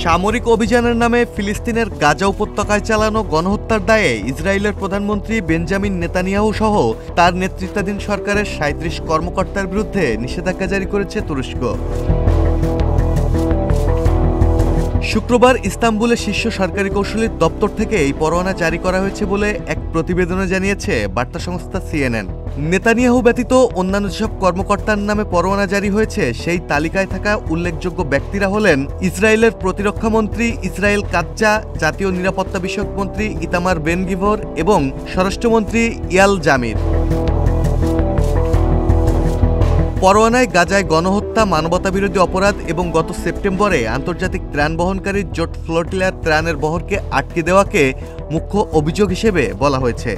সামরিক অভিযানের নামে ফিলিস্তিনের গাজা উপত্যকায় চালানো গণহত্যার দায়ে ইসরায়েলের প্রধানমন্ত্রী বেঞ্জামিন নেতানিয়াহু সহ তার নেতৃত্বাধীন সরকারের ৩৭ কর্মকর্তার বিরুদ্ধে নিষেধাজ্ঞা জারি করেছে তুরস্ক। শুক্রবার ইস্তাম্বুলের শীর্ষ সরকারি কৌঁসুলির দপ্তর থেকে এই পরোয়ানা জারি করা হয়েছে বলে এক প্রতিবেদনে জানিয়েছে বার্তা সংস্থা CNN। নেতানিয়াহু ব্যতীত অন্যান্য যেসব কর্মকর্তার নামে পরোয়ানা জারি হয়েছে সেই তালিকায় থাকা উল্লেখযোগ্য ব্যক্তিরা হলেন ইসরায়েলের প্রতিরক্ষামন্ত্রী ইসরায়েল কাৎজা, জাতীয় নিরাপত্তা বিষয়ক মন্ত্রী ইতামার বেন-গিভর এবং স্বরাষ্ট্রমন্ত্রী ইয়াল জামির। পরোয়ানায় গাজায় গণহত্যা, মানবতাবিরোধী অপরাধ এবং গত সেপ্টেম্বরে আন্তর্জাতিক ত্রাণ বহনকারী জোট ফ্লোটিলার ত্রাণের বহরকে আটকে দেওয়াকে মুখ্য অভিযোগ হিসেবে বলা হয়েছে।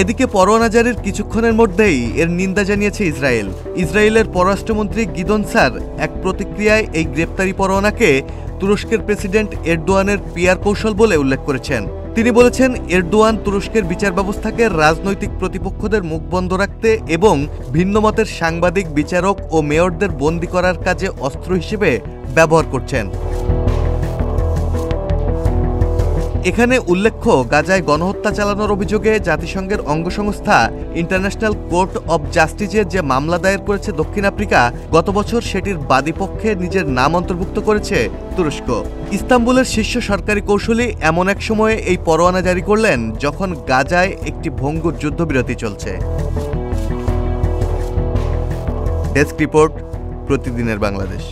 এদিকে পরোয়ানা জারির কিছুক্ষণের মধ্যেই এর নিন্দা জানিয়েছে ইসরায়েল। ইসরায়েলের পররাষ্ট্রমন্ত্রী গিদন স্যার এক প্রতিক্রিয়ায় এই গ্রেপ্তারি পরোয়ানাকে তুরস্কের প্রেসিডেন্ট এরদোয়ানের পিআর কৌশল বলে উল্লেখ করেছেন। তিনি বলেছেন, এরদোয়ান তুরস্কের বিচার ব্যবস্থাকে রাজনৈতিক প্রতিপক্ষদের মুখ বন্ধ রাখতে এবং ভিন্নমতের সাংবাদিক, বিচারক ও মেয়রদের বন্দী করার কাজে অস্ত্র হিসেবে ব্যবহার করছেন। এখানে উল্লেখ্য, গাজায় গণহত্যা চালানোর অভিযোগে জাতিসংঘের অঙ্গসংস্থা ইন্টারন্যাশনাল কোর্ট অব জাস্টিসে যে মামলা দায়ের করেছে দক্ষিণ আফ্রিকা, গত বছর সেটির বাদীপক্ষে নিজের নাম অন্তর্ভুক্ত করেছে তুরস্ক। ইস্তাম্বুলের শীর্ষ সরকারি কৌঁসুলি এমন এক সময়ে এই পরোয়ানা জারি করলেন যখন গাজায় একটি ভঙ্গুর যুদ্ধবিরতি চলছে। ডেস্ক রিপোর্ট, প্রতিদিনের বাংলাদেশ।